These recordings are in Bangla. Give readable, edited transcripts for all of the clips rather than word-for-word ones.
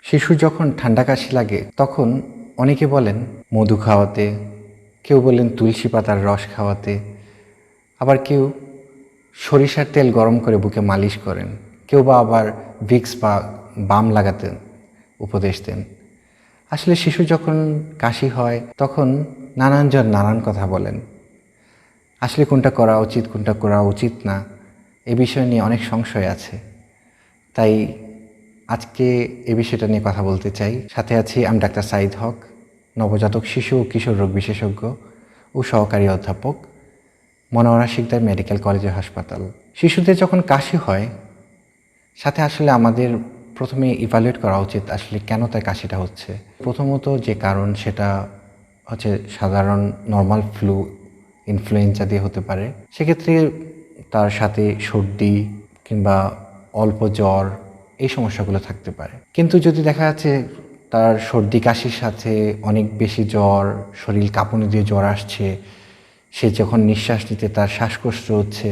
শিশুর যখন ঠান্ডা কাশি লাগে তখন অনেকে বলেন মধু খাওয়াতে, কেউ বলেন তুলসী পাতার রস খাওয়াতে, আবার কেউ সরিষার তেল গরম করে বুকে মালিশ করেন, কেউ বা আবার ভিক্স বা বাম লাগাতে উপদেশ দেন। আসলে শিশু যখন কাশি হয় তখন নানানজন নানান কথা বলেন। আসলে কোনটা করা উচিত কোনটা করা উচিত না এ বিষয় নিয়ে অনেক সংশয় আছে। তাই আজকে এ বিষয়টা নিয়ে কথা বলতে চাই। সাথে আছি আমি ডাক্তার সাঈদ হক, নবজাতক শিশু ও কিশোর রোগ বিশেষজ্ঞ ও সহকারী অধ্যাপক, মনোয়ারা শিকদার মেডিকেল কলেজ ও হাসপাতাল। শিশুদের যখন কাশি হয় সাথে আসলে আমাদের প্রথমে ইভালুয়েট করা উচিত আসলে কেন তার কাশিটা হচ্ছে। প্রথমত যে কারণ সেটা হচ্ছে সাধারণ নর্মাল ফ্লু, ইনফ্লুয়েঞ্জা দিয়ে হতে পারে। সেক্ষেত্রে তার সাথে সর্দি কিংবা অল্প জ্বর এই সমস্যাগুলো থাকতে পারে। কিন্তু যদি দেখা যাচ্ছে তার সর্দি কাশির সাথে অনেক বেশি জ্বর, শরীর কাঁপুনি দিয়ে জ্বর আসছে, সে যখন নিঃশ্বাস নিতে তার শ্বাসকষ্ট হচ্ছে,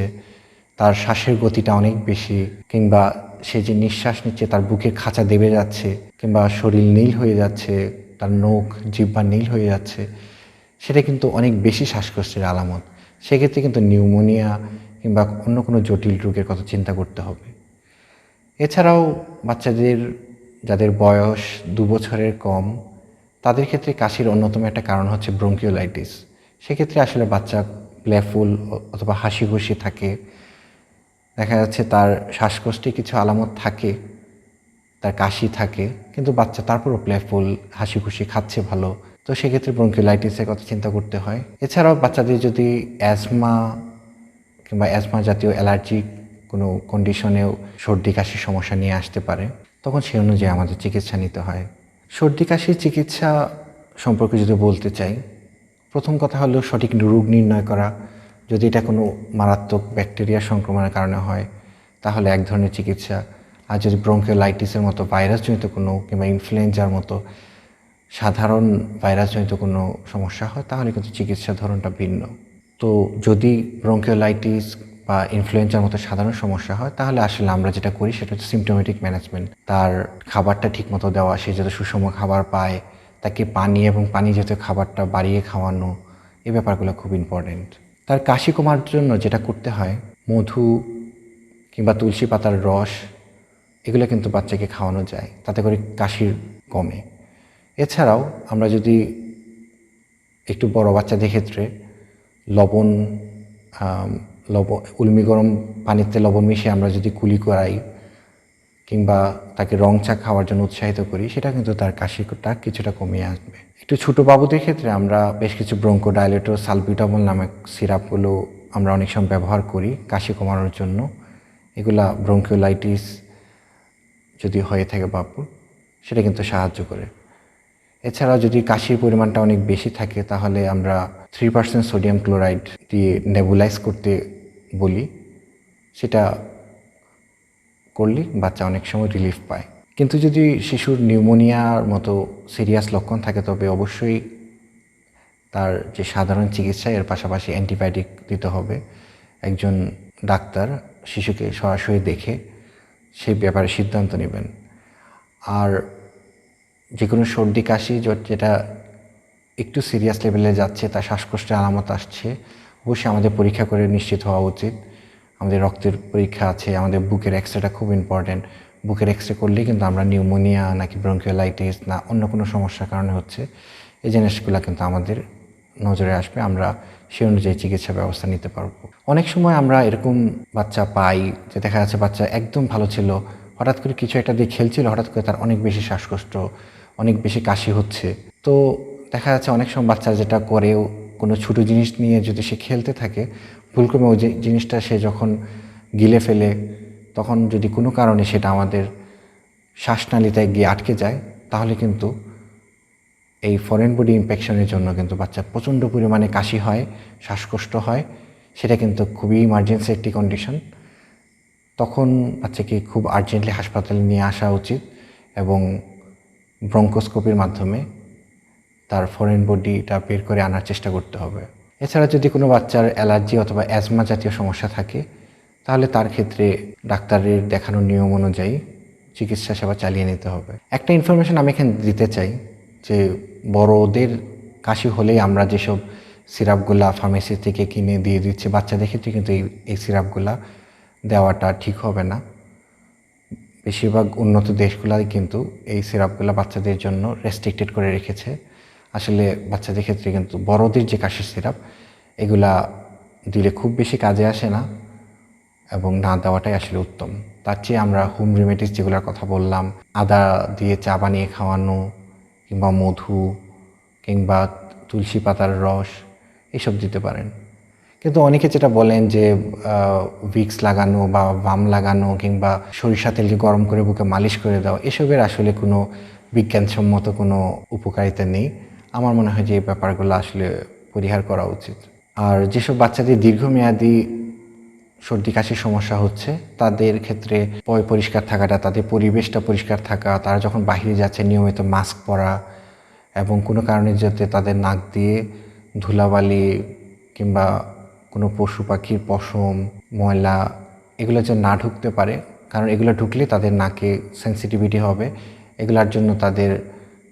তার শ্বাসের গতিটা অনেক বেশি, কিংবা সে যে নিঃশ্বাস নিচ্ছে তার বুকের খাঁচা দেবে যাচ্ছে, কিংবা শরীর নীল হয়ে যাচ্ছে, তার নখ জিহ্বা নীল হয়ে যাচ্ছে, সেটা কিন্তু অনেক বেশি শ্বাসকষ্টের আলামত। সেক্ষেত্রে কিন্তু নিউমোনিয়া কিংবা অন্য কোনো জটিল রোগের কথা চিন্তা করতে হবে। এছাড়াও বাচ্চাদের যাদের বয়স 2 বছরের কম তাদের ক্ষেত্রে কাশির অন্যতম একটা কারণ হচ্ছে ব্রঙ্কিওলাইটিস। সেক্ষেত্রে আসলে বাচ্চা প্লেফুল অথবা হাসি খুশি থাকে, দেখা যাচ্ছে তার শ্বাসকষ্টে কিছু আলামত থাকে, তার কাশি থাকে, কিন্তু বাচ্চা তারপরও প্লেফুল হাসি খুশি খাচ্ছে ভালো, তো সেক্ষেত্রে ব্রঙ্কিওলাইটিসের কথা চিন্তা করতে হয়। এছাড়াও বাচ্চাদের যদি অ্যাজমা কিংবা অ্যাজমা জাতীয় অ্যালার্জিক কোনো কন্ডিশনেও সর্দি কাশির সমস্যা নিয়ে আসতে পারে, তখন সে অনুযায়ী আমাদের চিকিৎসা নিতে হয়। সর্দি কাশির চিকিৎসা সম্পর্কে যদি বলতে চাই, প্রথম কথা হলো সঠিক রোগ নির্ণয় করা। যদি এটা কোনো মারাত্মক ব্যাকটেরিয়া সংক্রমণের কারণে হয় তাহলে এক ধরনের চিকিৎসা, আর যদি ব্রঙ্কিওলাইটিসের মতো ভাইরাসজনিত কোনো কিংবা ইনফ্লুয়েঞ্জার মতো সাধারণ ভাইরাসজনিত কোনো সমস্যা হয় তাহলে কিন্তু চিকিৎসার ধরনটা ভিন্ন। তো যদি ব্রঙ্কিওলাইটিস বা ইনফ্লুয়েঞ্জার মতো সাধারণ সমস্যা হয় তাহলে আসলে আমরা যেটা করি সেটা হচ্ছে সিমটোমেটিক ম্যানেজমেন্ট। তার খাবারটা ঠিকমতো দেওয়া, সে যাতে সুষম খাবার পায়, তাকে পানি এবং পানি জাতীয় খাবারটা বাড়িয়ে খাওয়ানো, এই ব্যাপারগুলো খুব ইম্পর্টেন্ট। তার কাশি কমার জন্য যেটা করতে হয়, মধু কিংবা তুলসী পাতার রস এগুলো কিন্তু বাচ্চাকে খাওয়ানো যায়, তাতে করে কাশির কমে। এছাড়াও আমরা যদি একটু বড় বাচ্চাদের ক্ষেত্রে লবণ উলমি গরম পানিতে লবণ মিশিয়ে আমরা যদি কুলি করাই কিংবা তাকে রং চা খাওয়ার জন্য উৎসাহিত করি, সেটা কিন্তু তার কাশিটা কিছুটা কমিয়ে আসবে। একটু ছোটো বাবুদের ক্ষেত্রে আমরা বেশ কিছু ব্রঙ্কোডাইলেটর সালবিউটামল নামক সিরাপগুলো আমরা অনেক সময় ব্যবহার করি কাশি কমানোর জন্য। এগুলা ব্রঙ্কিওলাইটিস যদি হয়ে থাকে বাবুর, সেটা কিন্তু সাহায্য করে। এছাড়াও যদি কাশির পরিমাণটা অনেক বেশি থাকে তাহলে আমরা 3% সোডিয়াম ক্লোরাইড দিয়ে নেবুলাইজ করতে বলি, সেটা করলে বাচ্চা অনেক সময় রিলিফ পায়। কিন্তু যদি শিশুর নিউমোনিয়ার মতো সিরিয়াস লক্ষণ থাকে তবে অবশ্যই তার যে সাধারণ চিকিৎসা এর পাশাপাশি অ্যান্টিবায়োটিক দিতে হবে। একজন ডাক্তার শিশুকে সরাসরি দেখে সেই ব্যাপারে সিদ্ধান্ত নেবেন। আর যে কোনো সর্দি কাশি যেটা একটু সিরিয়াস লেভেলে যাচ্ছে, তার শ্বাসকষ্টের আলামত আসছে, অবশ্যই আমাদের পরীক্ষা করে নিশ্চিত হওয়া উচিত। আমাদের রক্তের পরীক্ষা আছে, আমাদের বুকের এক্সরেটা খুব ইম্পর্ট্যান্ট। বুকের এক্সরে করলেই কিন্তু আমরা নিউমোনিয়া নাকি ব্রঙ্কিওলাইটিস না অন্য কোনো সমস্যার কারণে হচ্ছে এই জিনিসগুলো কিন্তু আমাদের নজরে আসবে, আমরা সেই অনুযায়ী চিকিৎসা ব্যবস্থা নিতে পারবো। অনেক সময় আমরা এরকম বাচ্চা পাই যে দেখা যাচ্ছে বাচ্চা একদম ভালো ছিল, হঠাৎ করে কিছু একটা দিয়ে খেলছিল, হঠাৎ করে তার অনেক বেশি শ্বাসকষ্ট, অনেক বেশি কাশি হচ্ছে। তো দেখা যাচ্ছে অনেক সময় বাচ্চা যেটা করেও কোনো ছোটো জিনিস নিয়ে যদি সে খেলতে থাকে, ভুলক্রমে ওই যে জিনিসটা সে যখন গিলে ফেলে, তখন যদি কোনো কারণে সেটা আমাদের শ্বাসনালীতে গিয়ে আটকে যায় তাহলে কিন্তু এই ফরেন বডি ইনফেকশনের জন্য কিন্তু বাচ্চার প্রচণ্ড পরিমাণে কাশি হয়, শ্বাসকষ্ট হয়, সেটা কিন্তু খুবই ইমার্জেন্সি একটি কন্ডিশন। তখন বাচ্চাকে খুব আর্জেন্টলি হাসপাতালে নিয়ে আসা উচিত এবং ব্রঙ্কোস্কোপির মাধ্যমে তার ফরেন বডিটা বের করে আনার চেষ্টা করতে হবে। এছাড়া যদি কোনো বাচ্চার অ্যালার্জি অথবা অ্যাজমা জাতীয় সমস্যা থাকে তাহলে তার ক্ষেত্রে ডাক্তারের দেখানোর নিয়ম অনুযায়ী চিকিৎসা সেবা চালিয়ে নিতে হবে। একটা ইনফরমেশন আমি এখানে দিতে চাই যে বড়দের কাশি হলেই আমরা যেসব সিরাপগুলা ফার্মেসি থেকে কিনে দিয়ে দিচ্ছি বাচ্চাদের ক্ষেত্রে কিন্তু এই সিরাপগুলা দেওয়াটা ঠিক হবে না। বেশিরভাগ উন্নত দেশগুলাই কিন্তু এই সিরাপগুলো বাচ্চাদের জন্য রেস্ট্রিক্টেড করে রেখেছে। আসলে বাচ্চাদের ক্ষেত্রে কিন্তু বড়দের যে কাশির সিরাপ এগুলা দিলে খুব বেশি কাজে আসে না এবং না দেওয়াটাই আসলে উত্তম। তার চেয়ে আমরা হোম রেমেডিস যেগুলোর কথা বললাম, আদা দিয়ে চা বানিয়ে খাওয়ানো কিংবা মধু কিংবা তুলসী পাতার রস এসব দিতে পারেন। কিন্তু অনেকে যেটা বলেন যে ভিক্স লাগানো বা বাম লাগানো কিংবা সরিষা তেলকে গরম করে বুকে মালিশ করে দাও, এসবের আসলে কোনো বিজ্ঞানসম্মত কোনো উপকারিতা নেই। আমার মনে হয় যে এই ব্যাপারগুলো আসলে পরিহার করা উচিত। আর যেসব বাচ্চাদের দীর্ঘমেয়াদী সর্দি কাশির সমস্যা হচ্ছে তাদের ক্ষেত্রে পরিষ্কার থাকাটা, তাদের পরিবেশটা পরিষ্কার থাকা, তারা যখন বাইরে যাচ্ছে নিয়মিত মাস্ক পরা এবং কোনো কারণে যাতে তাদের নাক দিয়ে ধুলাবালি কিংবা কোনো পশু পাখির পশম ময়লা এগুলো যেন না ঢুকতে পারে, কারণ এগুলো ঢুকলে তাদের নাকে সেন্সিটিভিটি হবে, এগুলোর জন্য তাদের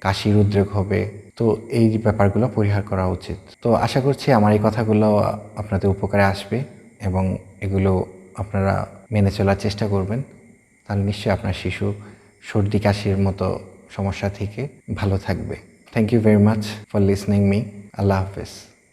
কাশির উদ্রেক হবে। তো এই ব্যাপারগুলো পরিহার করা উচিত। তো আশা করছি আমার এই কথাগুলো আপনাদের উপকারে আসবে এবং এগুলো আপনারা মেনে চলার চেষ্টা করবেন, তাহলে নিশ্চয়ই আপনার শিশু সর্দি কাশির মতো সমস্যা থেকে ভালো থাকবে। Thank you very much for listening me. আল্লাহ হাফেজ।